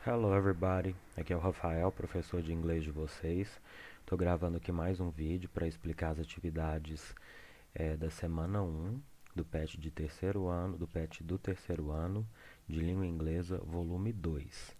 Hello everybody, aqui é o Rafael, professor de inglês de vocês. Estou gravando aqui mais um vídeo para explicar as atividades da semana um do PET de terceiro ano, do PET do terceiro ano de língua inglesa, volume 2.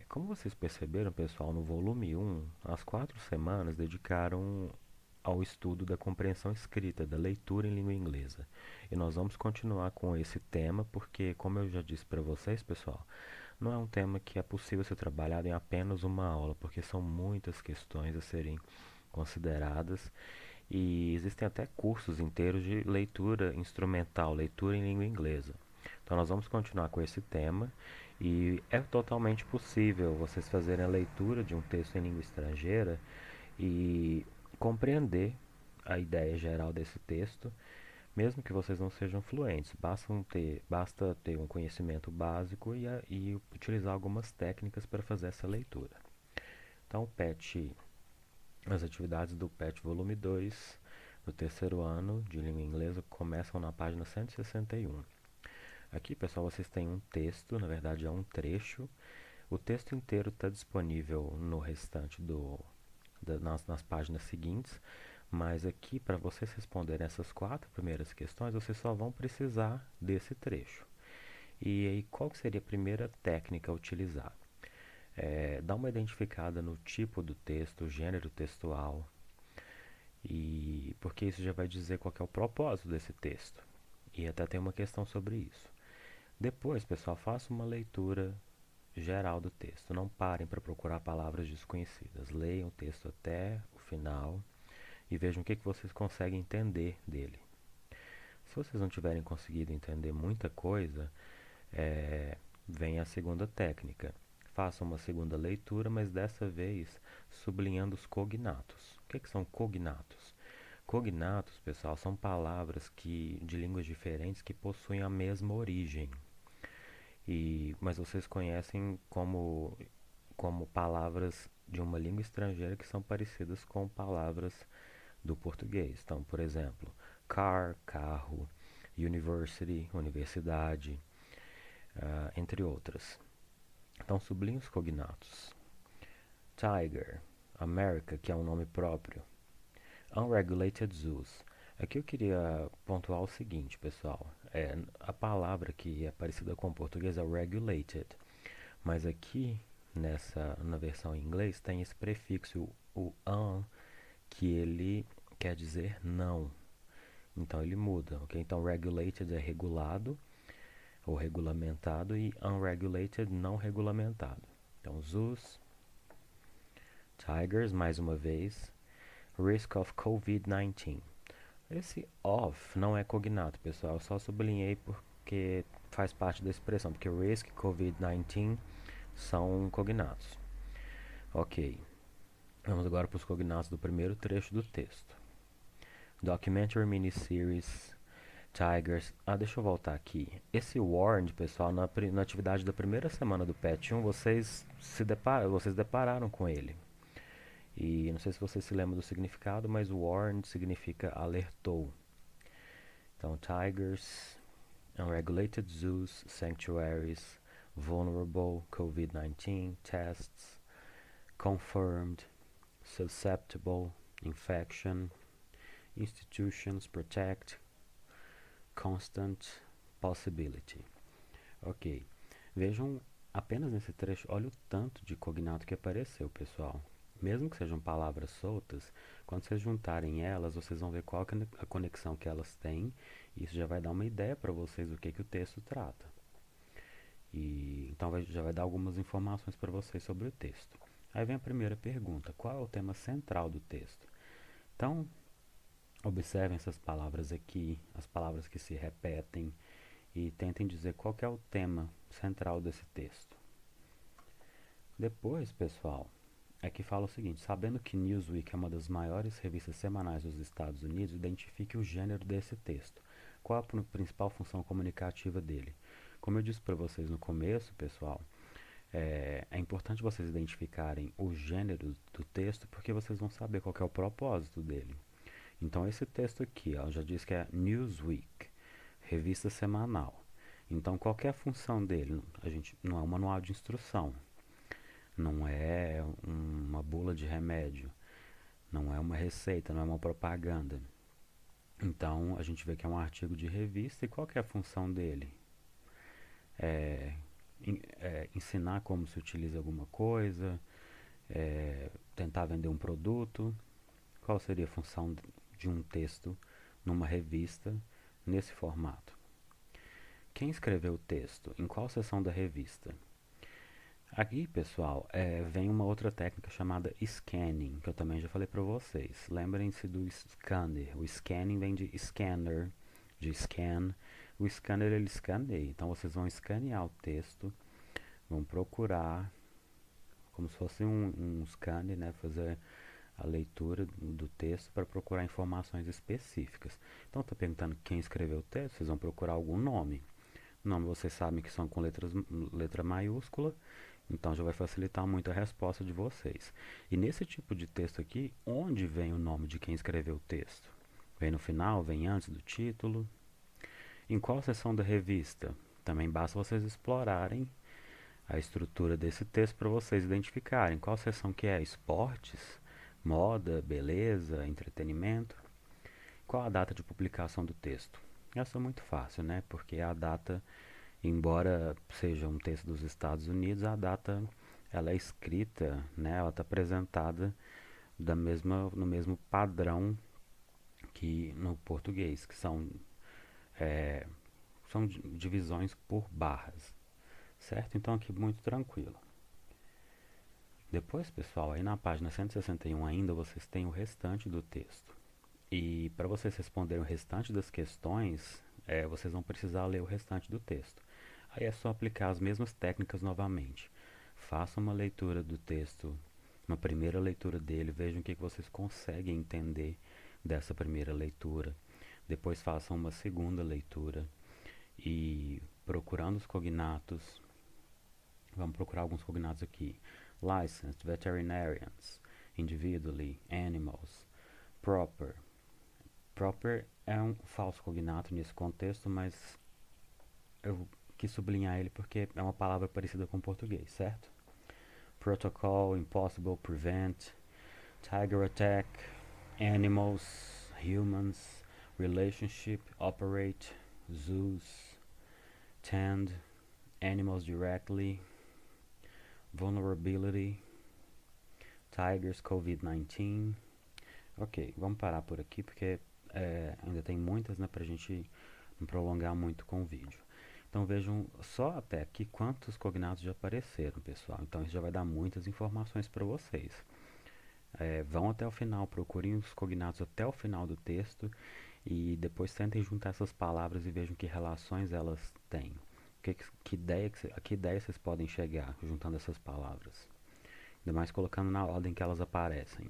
Como vocês perceberam, pessoal, no volume um, as 4 semanas dedicaram ao estudo da compreensão escrita, da leitura em língua inglesa. E nós vamos continuar com esse tema porque, como eu já disse para vocês, pessoal, não é um tema que é possível ser trabalhado em apenas uma aula, porque são muitas questões a serem consideradas e existem até cursos inteiros de leitura instrumental, leitura em língua inglesa. Então nós vamos continuar com esse tema e é totalmente possível vocês fazerem a leitura de um texto em língua estrangeira e compreender a ideia geral desse texto, mesmo que vocês não sejam fluentes. Basta ter um conhecimento básico e utilizar algumas técnicas para fazer essa leitura. Então, as atividades do PET Volume 2 do terceiro ano de língua inglesa começam na página 161. Aqui, pessoal, vocês têm um texto, na verdade é um trecho. O texto inteiro está disponível no restante nas páginas seguintes, mas aqui, para vocês responderem essas 4 primeiras questões, vocês só vão precisar desse trecho. E aí, qual que seria a primeira técnica a utilizar? Dá uma identificada no tipo do texto, gênero textual, e porque isso já vai dizer qual que é o propósito desse texto. E até tem uma questão sobre isso. Depois, pessoal, faça uma leitura geral do texto. Não parem para procurar palavras desconhecidas. Leiam o texto até o final e vejam o que vocês conseguem entender dele. Se vocês não tiverem conseguido entender muita coisa, vem a segunda técnica. Façam uma segunda leitura, mas dessa vez sublinhando os cognatos. O que são cognatos? Cognatos, pessoal, são palavras de línguas diferentes que possuem a mesma origem. Mas vocês conhecem como palavras de uma língua estrangeira que são parecidas com palavras do português. Então, por exemplo, car, carro, university, universidade, entre outras. Então, sublinhe os cognatos. Tiger, America, que é um nome próprio. Unregulated zoos. Aqui eu queria pontuar o seguinte, pessoal. A palavra que é parecida com o português é regulated, mas aqui na versão em inglês tem esse prefixo, o un, que ele quer dizer não. Então ele muda, ok? Então regulated é regulado ou regulamentado e unregulated não regulamentado. Então zoos, tigers, mais uma vez, risk of COVID-19. Esse of não é cognato, pessoal. Eu só sublinhei porque faz parte da expressão, porque risk, COVID-19 são cognatos. Ok. Vamos agora para os cognatos do primeiro trecho do texto. Documentary Miniseries Tigers. Deixa eu voltar aqui. Esse warned, pessoal, na atividade da primeira semana do PET 1, vocês depararam com ele. E não sei se você se lembra do significado, mas warned significa alertou. Então, tigers, unregulated zoos, sanctuaries, vulnerable, COVID-19, tests, confirmed, susceptible, infection, institutions, protect, constant, possibility. Ok. Vejam apenas nesse trecho, olha o tanto de cognato que apareceu, pessoal. Mesmo que sejam palavras soltas, quando vocês juntarem elas, vocês vão ver qual é a conexão que elas têm. E isso já vai dar uma ideia para vocês do que o texto trata. Então já vai dar algumas informações para vocês sobre o texto. Aí vem a primeira pergunta: qual é o tema central do texto? Então, observem essas palavras aqui, as palavras que se repetem, e tentem dizer qual que é o tema central desse texto. Depois, pessoal, aqui fala o seguinte: sabendo que Newsweek é uma das maiores revistas semanais dos Estados Unidos, identifique o gênero desse texto. Qual a principal função comunicativa dele? Como eu disse para vocês no começo, pessoal, é importante vocês identificarem o gênero do texto, porque vocês vão saber qual que é o propósito dele. Então esse texto aqui, já diz que é Newsweek, revista semanal. Então, qual que é a função dele? A gente não é um manual de instrução, não é uma bula de remédio, não é uma receita, não é uma propaganda. Então, a gente vê que é um artigo de revista e qual que é a função dele? É, ensinar como se utiliza alguma coisa, tentar vender um produto. Qual seria a função de um texto numa revista nesse formato? Quem escreveu o texto? Em qual seção da revista? Aqui, pessoal, vem uma outra técnica chamada scanning, que eu também já falei para vocês. Lembrem-se do scanner. O scanning vem de scanner, de scan. O scanner, ele escaneia. Então, vocês vão escanear o texto, vão procurar, como se fosse um scanner, né? Fazer a leitura do texto para procurar informações específicas. Então, está perguntando quem escreveu o texto, vocês vão procurar algum nome. Nome vocês sabem que são com letra maiúscula, então já vai facilitar muito a resposta de vocês. E nesse tipo de texto aqui, onde vem o nome de quem escreveu o texto? Vem no final, vem antes do título? Em qual seção da revista? Também basta vocês explorarem a estrutura desse texto para vocês identificarem qual seção que é: esportes, moda, beleza, entretenimento. Qual a data de publicação do texto? Essa é muito fácil, né? Porque a data, embora seja um texto dos Estados Unidos, a data ela é escrita, né? Ela está apresentada no mesmo padrão que no português, que são divisões por barras, certo? Então aqui muito tranquilo. Depois, pessoal, aí na página 161 ainda vocês têm o restante do texto. E para vocês responderem o restante das questões, vocês vão precisar ler o restante do texto. Aí é só aplicar as mesmas técnicas novamente. Façam uma leitura do texto, uma primeira leitura dele, vejam o que vocês conseguem entender dessa primeira leitura. Depois façam uma segunda leitura e procurando os cognatos, vamos procurar alguns cognatos aqui. Licensed, veterinarians, individually, animals, proper. Proper é um falso cognato nesse contexto, mas eu quis sublinhar ele porque é uma palavra parecida com o português, certo? Protocol, impossible, prevent, tiger attack, animals, humans, relationship, operate, zoos, tend, animals directly, vulnerability, tigers, COVID-19. Ok, vamos parar por aqui porque ainda tem muitas, né, pra gente não prolongar muito com o vídeo. Então vejam só até aqui quantos cognatos já apareceram, pessoal. Então isso já vai dar muitas informações para vocês. Vão até o final, procurem os cognatos até o final do texto e depois tentem juntar essas palavras e vejam que relações elas têm. A que ideia vocês podem chegar juntando essas palavras? Ainda mais colocando na ordem que elas aparecem.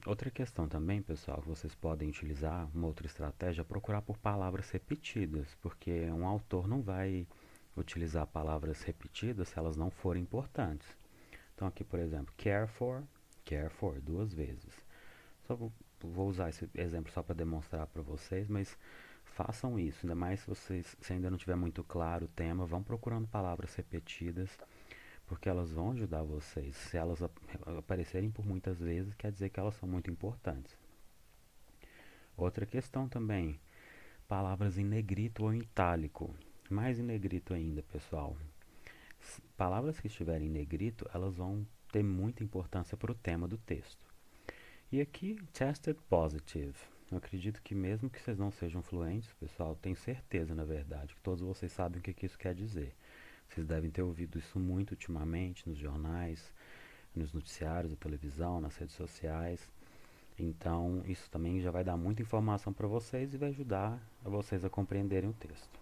Outra questão também, pessoal, que vocês podem utilizar, uma outra estratégia, é procurar por palavras repetidas, porque um autor não vai utilizar palavras repetidas se elas não forem importantes. Então aqui, por exemplo, care for, duas vezes. Só vou usar esse exemplo só para demonstrar para vocês, mas façam isso, ainda mais se ainda não tiver muito claro o tema, vão procurando palavras repetidas, porque elas vão ajudar vocês. Se elas aparecerem por muitas vezes, quer dizer que elas são muito importantes. Outra questão também, palavras em negrito ou em itálico. Mais em negrito ainda, pessoal. Palavras que estiverem em negrito, elas vão ter muita importância para o tema do texto. E aqui, tested positive. Eu acredito que mesmo que vocês não sejam fluentes, pessoal, tenho certeza, na verdade, que todos vocês sabem o que isso quer dizer. Vocês devem ter ouvido isso muito ultimamente nos jornais, nos noticiários da televisão, nas redes sociais. Então, isso também já vai dar muita informação para vocês e vai ajudar a vocês a compreenderem o texto.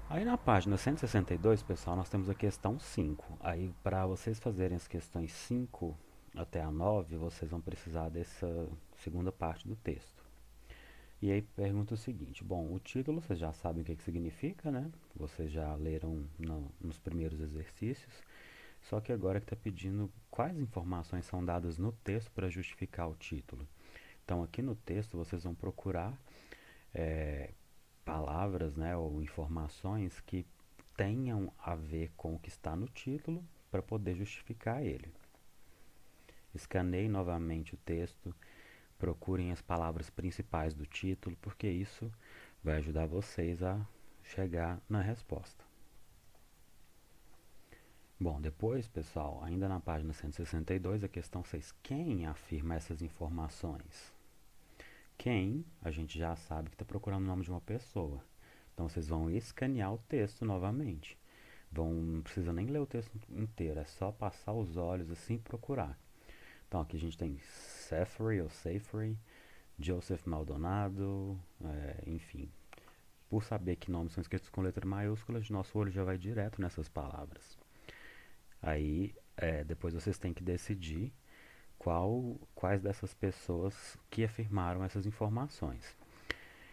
Aí na página 162, pessoal, nós temos a questão 5. Aí para vocês fazerem as questões 5 até a 9, vocês vão precisar dessa segunda parte do texto. E aí pergunta o seguinte, bom, o título vocês já sabem o que significa, né? Vocês já leram nos primeiros exercícios, só que agora que está pedindo quais informações são dadas no texto para justificar o título. Então aqui no texto vocês vão procurar palavras, né, ou informações que tenham a ver com o que está no título para poder justificar ele. Escaneie novamente o texto, procurem as palavras principais do título, porque isso vai ajudar vocês a chegar na resposta. Bom, depois, pessoal, ainda na página 162, a questão 6. Quem afirma essas informações? Quem, a gente já sabe que está procurando o nome de uma pessoa. Então, vocês vão escanear o texto novamente. Não precisa nem ler o texto inteiro, é só passar os olhos assim e procurar. Então, aqui a gente tem Safety ou Safety, Joseph Maldonado, enfim. Por saber que nomes são escritos com letra maiúscula, nosso olho já vai direto nessas palavras. Aí, depois vocês têm que decidir quais dessas pessoas que afirmaram essas informações.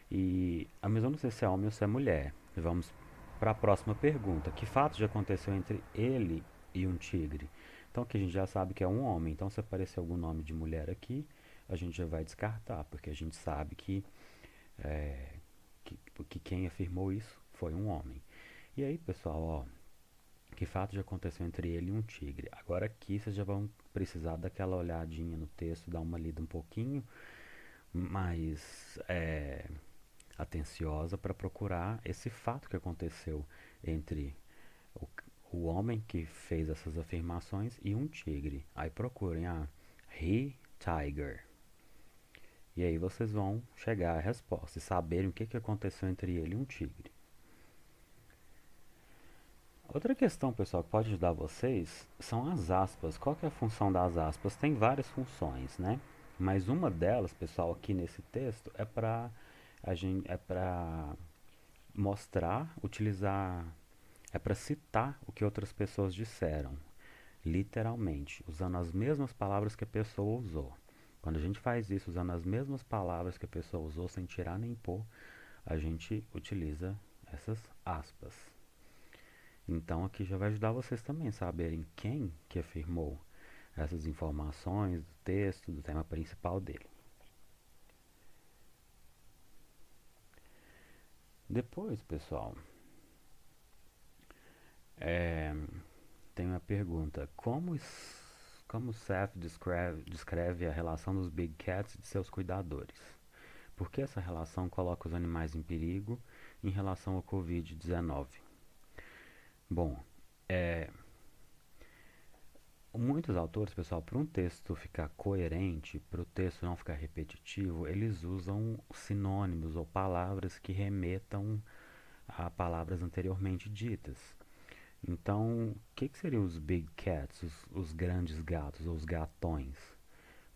E a mesma não sei se é homem ou se é mulher. Vamos para a próxima pergunta. Que fato já aconteceu entre ele e um tigre? Então aqui a gente já sabe que é um homem. Então se aparecer algum nome de mulher aqui, a gente já vai descartar, porque a gente sabe é, que quem afirmou isso foi um homem. E aí, pessoal, ó, que fato já aconteceu entre ele e um tigre? Agora aqui vocês já vão precisar daquela olhadinha no texto, dar uma lida um pouquinho mais atenciosa para procurar esse fato que aconteceu entre o, o homem que fez essas afirmações e um tigre. Aí procurem a he tiger. E aí vocês vão chegar à resposta e saberem o que aconteceu entre ele e um tigre. Outra questão, pessoal, que pode ajudar vocês são as aspas. Qual que é a função das aspas? Tem várias funções, né? Mas uma delas, pessoal, aqui nesse texto é para mostrar, utilizar, é para citar o que outras pessoas disseram, literalmente, usando as mesmas palavras que a pessoa usou. Quando a gente faz isso usando as mesmas palavras que a pessoa usou, sem tirar nem pôr, a gente utiliza essas aspas. Então aqui já vai ajudar vocês também a saberem quem que afirmou essas informações do texto, do tema principal dele. Depois, pessoal, tem uma pergunta. Como Seth descreve a relação dos Big Cats e de seus cuidadores? Por que essa relação coloca os animais em perigo em relação ao Covid-19? Bom, muitos autores, pessoal, para um texto ficar coerente, para o texto não ficar repetitivo, eles usam sinônimos ou palavras que remetam a palavras anteriormente ditas. Então, o que seriam os big cats, os grandes gatos ou os gatões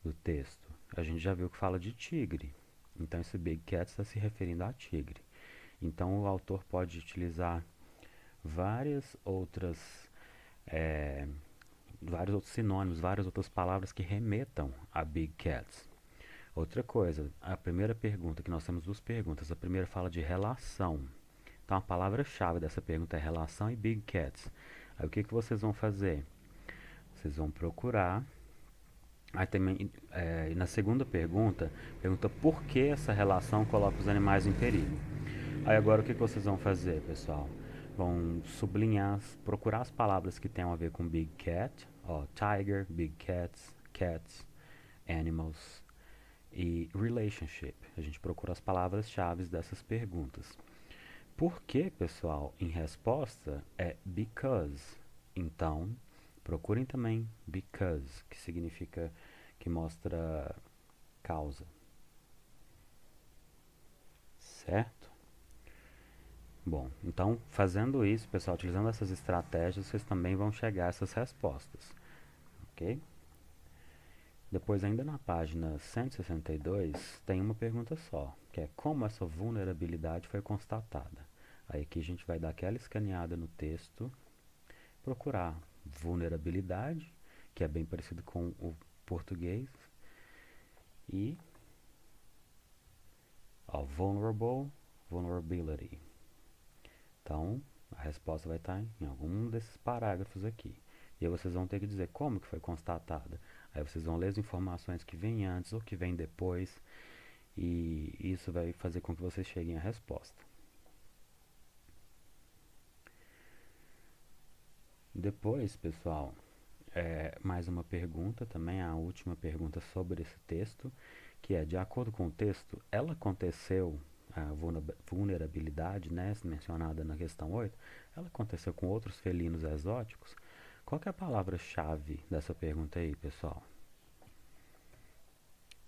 do texto? A gente já viu que fala de tigre. Então, esse big cat está se referindo a tigre. Então, o autor pode utilizar várias outras vários outros sinônimos, várias outras palavras que remetam a big cats. Outra coisa, a primeira pergunta, que nós temos duas perguntas. A primeira fala de relação. Então a palavra-chave dessa pergunta é relação e big cats. Aí o que vocês vão fazer? Vocês vão procurar. Aí também, na segunda pergunta, pergunta por que essa relação coloca os animais em perigo. Aí agora o que vocês vão fazer, pessoal? Vão sublinhar, procurar as palavras que tenham a ver com Big Cat, ó, Tiger, Big Cats, Cats, Animals e Relationship. A gente procura as palavras-chave dessas perguntas. Por que, pessoal, em resposta é because. Então, procurem também because, que significa, que mostra causa. Certo? Bom, então fazendo isso, pessoal, utilizando essas estratégias, vocês também vão chegar a essas respostas, ok? Depois, ainda na página 162, tem uma pergunta só, que é como essa vulnerabilidade foi constatada. Aí aqui a gente vai dar aquela escaneada no texto, procurar vulnerabilidade, que é bem parecido com o português, e vulnerability. Então, a resposta vai estar em algum desses parágrafos aqui. E aí vocês vão ter que dizer como que foi constatada. Aí vocês vão ler as informações que vêm antes ou que vêm depois. E isso vai fazer com que vocês cheguem à resposta. Depois, pessoal, mais uma pergunta também, a última pergunta sobre esse texto, que é, de acordo com o texto, ela aconteceu, a vulnerabilidade, né, mencionada na questão 8, ela aconteceu com outros felinos exóticos? Qual que é a palavra-chave dessa pergunta aí, pessoal?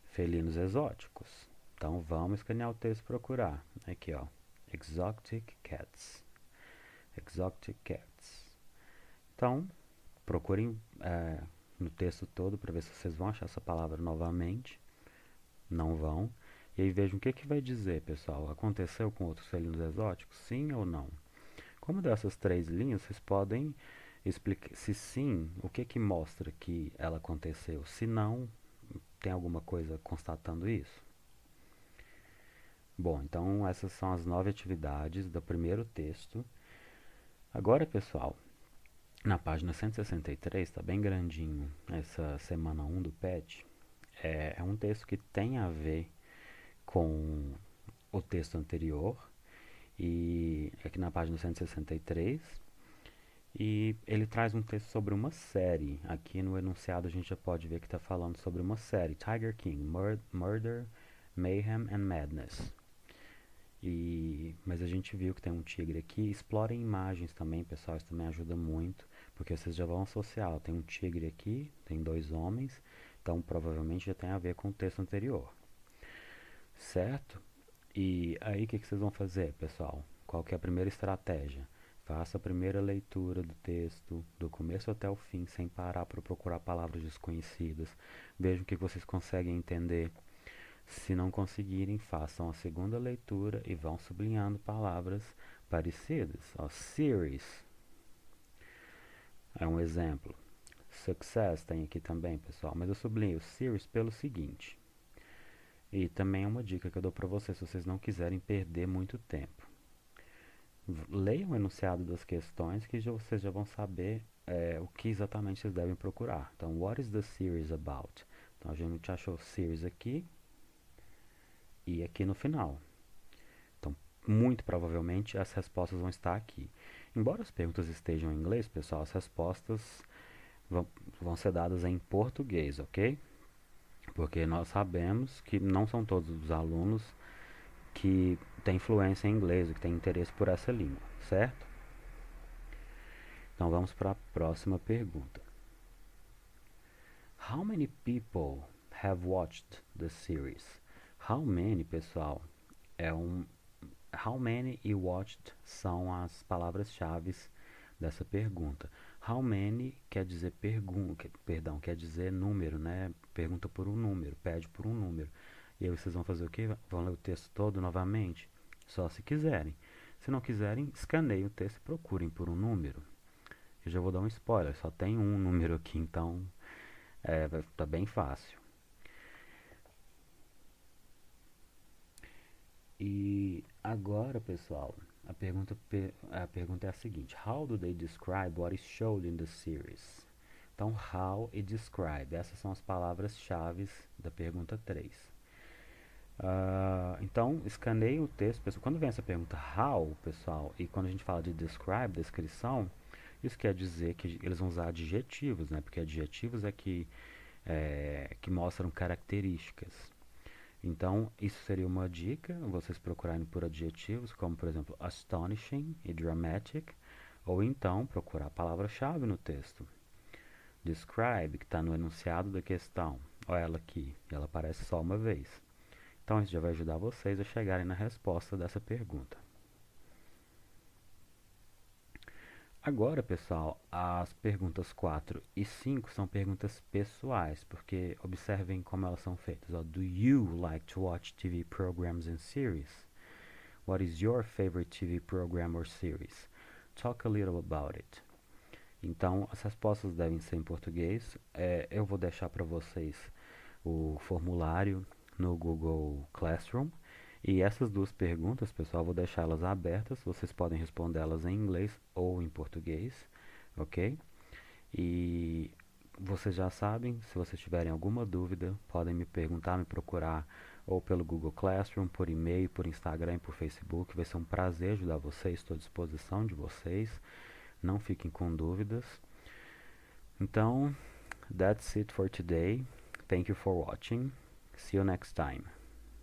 Felinos exóticos. Então vamos escanear o texto e procurar. Aqui, ó. Exotic cats. Exotic cats. Então, procurem no texto todo para ver se vocês vão achar essa palavra novamente. Não vão. E aí vejam o que vai dizer, pessoal. Aconteceu com outros felinos exóticos? Sim ou não? Como dessas três linhas, vocês podem explicar. Se sim, o que mostra que ela aconteceu? Se não, tem alguma coisa constatando isso? Bom, então essas são as 9 atividades do primeiro texto. Agora, pessoal, na página 163, está bem grandinho essa semana 1 do PET. É um texto que tem a ver com o texto anterior, e aqui na página 163, e ele traz um texto sobre uma série. Aqui no enunciado a gente já pode ver que está falando sobre uma série, Tiger King, Murder, Mayhem and Madness. Mas a gente viu que tem um tigre aqui. Explorem imagens também, pessoal, isso também ajuda muito, porque vocês já vão associar. Tem um tigre aqui, tem dois homens, então provavelmente já tem a ver com o texto anterior, certo? E aí o que vocês vão fazer, pessoal? Qual que é a primeira estratégia? Faça a primeira leitura do texto, do começo até o fim, sem parar para procurar palavras desconhecidas. Vejam o que vocês conseguem entender. Se não conseguirem, façam a segunda leitura e vão sublinhando palavras parecidas. Ó, series é um exemplo. Success tem aqui também, pessoal, mas eu sublinho series pelo seguinte. E também é uma dica que eu dou para vocês, se vocês não quiserem perder muito tempo. Leiam o enunciado das questões que vocês já vão saber o que exatamente vocês devem procurar. Então, what is the series about? Então, a gente achou series aqui e aqui no final. Então, muito provavelmente as respostas vão estar aqui. Embora as perguntas estejam em inglês, pessoal, as respostas vão ser dadas em português, ok? Porque nós sabemos que não são todos os alunos que têm influência em inglês, que têm interesse por essa língua, certo? Então vamos para a próxima pergunta. How many people have watched the series? How many, pessoal, how many e watched são as palavras-chave dessa pergunta. How many quer dizer quer dizer número, né? Pergunta por um número, pede por um número. E aí vocês vão fazer o quê? Vão ler o texto todo novamente? Só se quiserem. Se não quiserem, escaneiem o texto e procurem por um número. Eu já vou dar um spoiler, só tem um número aqui, então tá bem fácil. E agora, pessoal, a pergunta é a seguinte: How do they describe what is shown in the series? Então, how e describe, essas são as palavras-chave da pergunta 3. Então, escaneie o texto, pessoal. Quando vem essa pergunta how, pessoal, e quando a gente fala de describe, descrição, isso quer dizer que eles vão usar adjetivos, né? Porque adjetivos é que mostram características. Então, isso seria uma dica, vocês procurarem por adjetivos, como por exemplo, astonishing e dramatic, ou então procurar a palavra-chave no texto. Describe, que está no enunciado da questão, olha ela aqui, ela aparece só uma vez. Então, isso já vai ajudar vocês a chegarem na resposta dessa pergunta. Agora, pessoal, as perguntas 4 e 5 são perguntas pessoais, porque observem como elas são feitas. Ó, do you like to watch TV programs and series? What is your favorite TV program or series? Talk a little about it. Então, as respostas devem ser em português. Eu vou deixar para vocês o formulário no Google Classroom. E essas duas perguntas, pessoal, vou deixar elas abertas. Vocês podem respondê-las em inglês ou em português, ok? E vocês já sabem, se vocês tiverem alguma dúvida, podem me perguntar, me procurar ou pelo Google Classroom, por e-mail, por Instagram, por Facebook. Vai ser um prazer ajudar vocês, estou à disposição de vocês. Não fiquem com dúvidas. Então, that's it for today. Thank you for watching. See you next time.